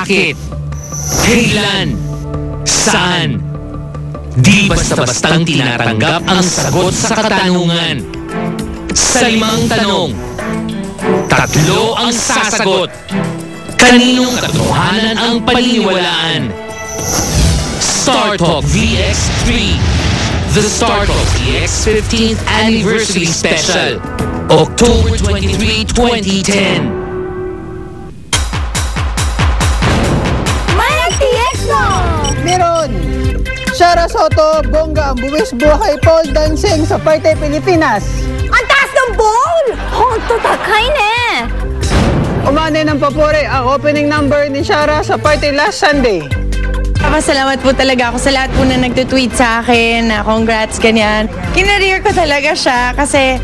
Bakit? Kailan? Saan? Di basta-bastang tinatanggap ang sagot sa katanungan. Sa 5 tanong, 3 ang sasagot. Kaninong katotohanan ang paniniwalaan? StarTalk VX3, the StarTalk VX 15th Anniversary Special, October 23, 2010. May TX mo! Meron! Shara Soto, bongga ang buwis buhay pole dancing sa Parte Pilipinas. Ang taas ng bowl! Honto takay ne! Umane ng papuri ang opening number ni Shara sa party last Sunday. Papasalamat po talaga ako sa lahat po na nagtutweet sa akin na congrats, ganyan. Kinareer ko talaga siya kasi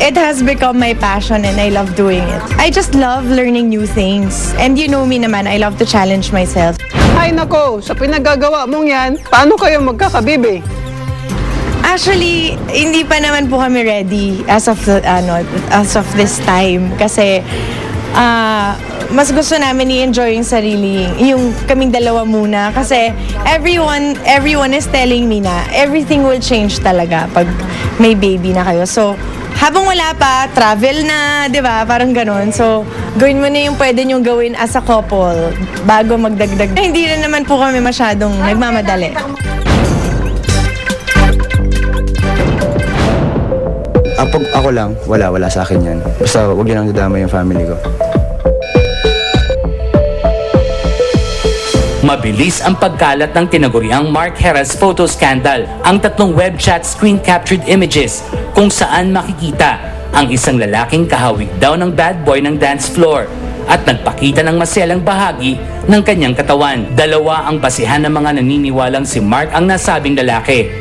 it has become my passion and I love doing it. I just love learning new things. And you know me naman, I love to challenge myself. Ay nako, sa pinagagawa mong yan, paano kayo magkakabibi? Actually, hindi pa naman po kami ready as of this time kasi mas gusto namin i-enjoy yung sarili, yung kaming dalawa muna kasi everyone is telling me na everything will change talaga pag may baby na kayo. So, habang wala pa, travel na, di ba? Parang ganun. So, gawin mo na yung pwede nyong gawin as a couple bago magdagdag. Hindi na naman po kami masyadong nagmamadali. Pag ako lang, wala sa akin yan. Basta huwag yun ang dadama yung family ko. Mabilis ang pagkalat ng tinaguriang Mark Heras photo scandal, ang 3 web chat screen captured images kung saan makikita ang isang lalaking kahawig daw ng bad boy ng dance floor at nagpakita ng maselang bahagi ng kanyang katawan. 2 ang basihan ng mga naniniwalang si Mark ang nasabing lalaki.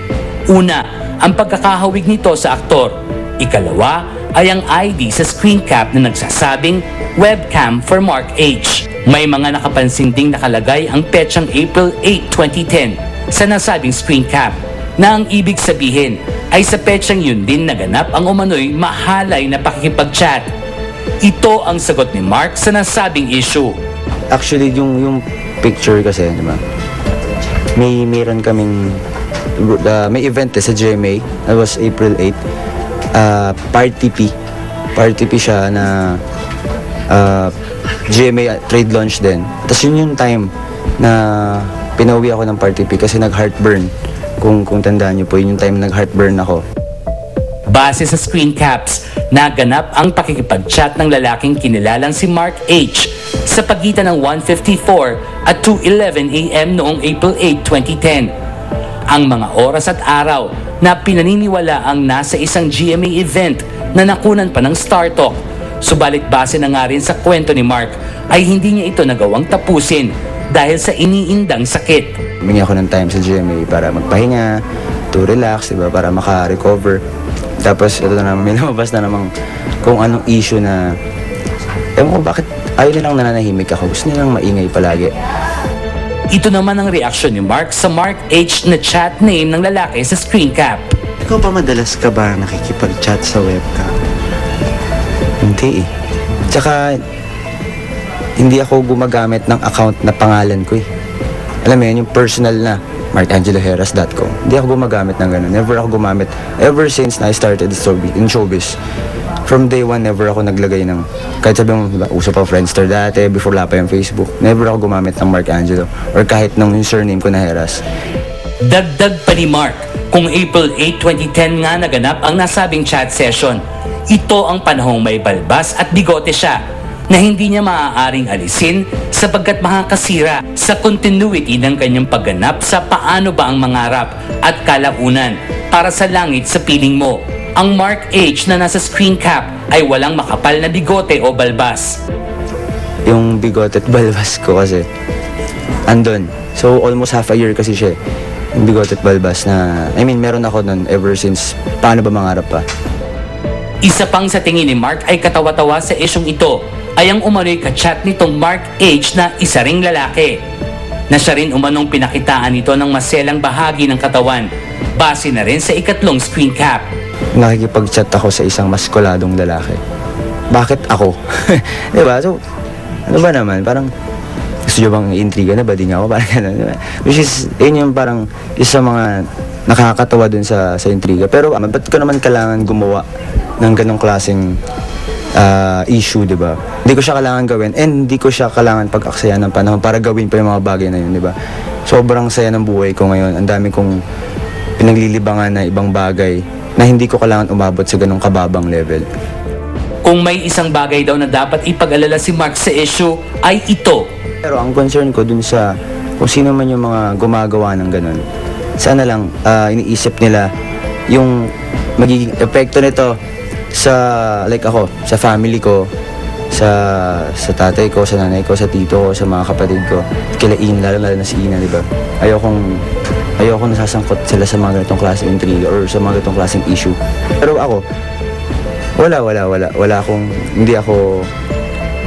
Una, ang pagkakahawig nito sa aktor. Ikalawa ay ang ID sa screen cap na nagsasabing webcam for Mark H. May mga nakapansin ding nakalagay ang petsang April 8, 2010 sa nasabing screen cap na ang ibig sabihin ay sa petsang yun din naganap ang umano'y mahalay na pakikipag-chat. Ito ang sagot ni Mark sa nasabing issue. Actually, yung picture kasi, di ba? Meron kaming may event sa GMA. That was April 8. Party P siya na GMA trade launch din. Tapos yun yung time na pinauwi ako ng Party P kasi nag-heartburn. Kung tandaan niyo po, yun yung time na nag-heartburn ako. Base sa screen caps, naganap ang pakikipag-chat ng lalaking kinilalang si Mark H. sa pagitan ng 1:54 at 2:11 a.m. noong April 8, 2010. Ang mga oras at araw na pinaniniwala ang nasa isang GMA event na nakunan pa ng StarTalk. Subalit base na nga rin sa kwento ni Mark ay hindi niya ito nagawang tapusin dahil sa iniindang sakit. Humingi ako ng time sa GMA para magpahinga, to relax, diba, para maka-recover. Tapos ito na naman, may lumabas na namang kung anong issue na ewan ko bakit ayaw nilang nananahimik ako. Gusto nilang maingay palagi. Ito naman ang reaksyon ni Mark sa Mark H na chat name ng lalaki sa screen cap. Ikaw pa madalas ka ba nakikipag-chat sa webcam? Hindi eh. Tsaka, hindi ako gumagamit ng account na pangalan ko eh. Alam mo yun, yung personal na markangeloheras.com. Hindi ako gumagamit ng gano'n. Never ako gumamit. Ever since na I started in showbiz. From day one, never ako naglagay ng, kahit sabi mo, diba, uso pa Friendster dati, before wala pa yung Facebook. Never ako gumamit ng Mark Angelo. Or kahit ng username ko na Heras. Dagdag pa ni Mark, kung April 8, 2010 nga naganap ang nasabing chat session, ito ang panahong may balbas at bigote siya na hindi niya maaaring alisin sapagkat makakasira sa continuity ng kanyang pagganap sa paano ba ang mangarap at kalaunan para sa langit sa piling mo. Ang Mark H na nasa screen cap ay walang makapal na bigote o balbas. Yung bigote at balbas ko kasi andun. So almost half a year kasi siya. Yung bigote at balbas na, meron ako nun ever since paano ba mangarap pa. Isa pang sa tingin ni Mark ay katawa-tawa sa isyong ito ay ang umano'y ka-chat nitong Mark H na isa ring lalaki. Na siya rin umanong pinakitaan nito ng maselang bahagi ng katawan base na rin sa ikatlong screen cap. Nakikipag-chat ako sa isang maskuladong lalaki. Bakit ako? Diba? So, ano ba naman? Parang gusto nyo bang intriga na ba? Di nga ako, parang gano'n. Diba? Which is, yun yung parang isa sa mga nakakatawa dun sa intriga. Pero ba't ko naman kailangan gumawa ng ganong klaseng issue, di ba? Hindi ko siya kailangan gawin and hindi ko siya kailangan pag-aksayan ng panahon para gawin pa yung mga bagay na yun, di ba? Sobrang saya ng buhay ko ngayon. Ang dami kong pinaglilibangan na ibang bagay na hindi ko kailangan umabot sa ganong kababang level. Kung may isang bagay daw na dapat ipag-alala si Mark sa issue, ay ito. Pero ang concern ko dun sa kung sino man yung mga gumagawa ng ganon, sana lang iniisip nila yung magiging epekto nito sa, like ako, sa family ko, sa tatay ko, sa nanay ko, sa tito ko, sa mga kapatid ko, kila Ina, lalo na si Ina, di ba? Ayokong nasasangkot sila sa mga ganitong klaseng intriga or sa mga ganitong klaseng issue. Pero ako, wala akong, hindi ako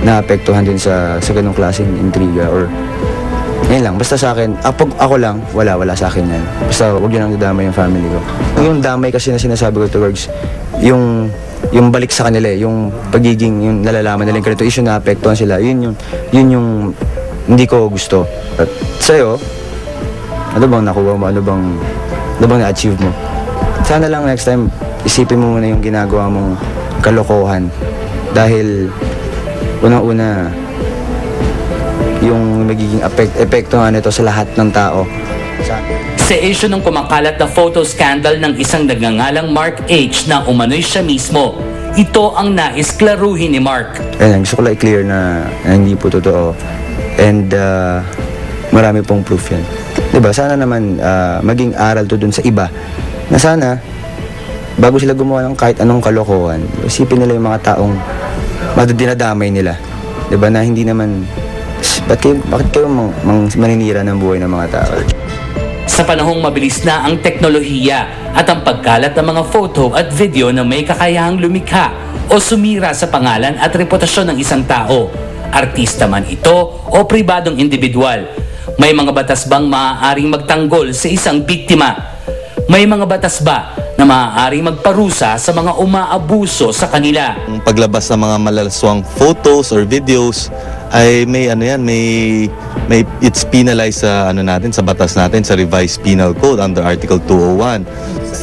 naapektuhan din sa ganong klaseng intriga or yan lang, basta sa akin, ako lang, wala sa akin yan. Basta huwag yun ang dadamay yung family ko. Yung damay kasi na sinasabi ko towards yung balik sa kanila, yung pagiging, yung nalalaman nila yung ganito issue na apektuhan sila, yun yung hindi ko gusto. At sa'yo, ano bang nakuha mo, ano bang na-achieve mo? Sana lang next time, isipin mo muna yung ginagawa mong kalokohan. Dahil, unang-una, yung magiging epekto nga nito sa lahat ng tao. Sa issue ng kumakalat na photo scandal ng isang nagngangalang Mark H na umano'y siya mismo, ito ang nais klaruhin ni Mark. Ayan, gusto ko lang i-clear na hindi po totoo. And marami pong proof yan. Diba, sana naman maging aral to dun sa iba na sana bago sila gumawa ng kahit anong kalokohan, isipin nila yung mga taong dinadamay nila. Diba, na hindi naman bakit kayo maninira ng buhay ng mga tao? Sa panahong mabilis na ang teknolohiya at ang pagkalat ng mga photo at video na may kakayahang lumikha o sumira sa pangalan at reputasyon ng isang tao, artista man ito o pribadong individual, may mga batas bang maaaring magtanggol sa isang biktima? May mga batas ba na maaaring magparusa sa mga umaabuso sa kanila? Ang paglabas ng mga malalaswang photos or videos ay may it's penalized sa sa batas natin, sa revised penal code under Article 201.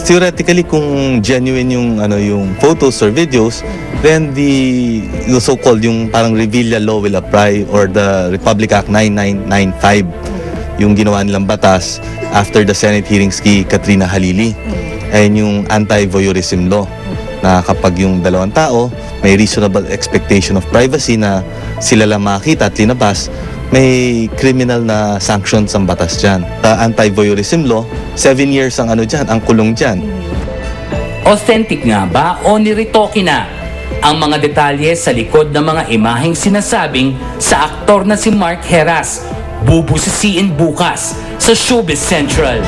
Theoretically, kung genuine yung photos or videos, then the so-called yung parang Revilla law will apply, or the Republic Act 9995, yung ginawa nilang batas after the Senate hearings kay Katrina Halili. Ayun yung anti-voyeurism law, na kapag yung dalawang tao may reasonable expectation of privacy na sila lang makita at linabas, may criminal na sanctions ang batas dyan. Anti-voyeurism law, 7 years ang ang kulong dyan. Authentic nga ba o niritoke na ang mga detalye sa likod ng mga imaheng sinasabing sa aktor na si Mark Heras? Bubusisiin bukas sa Showbiz Central.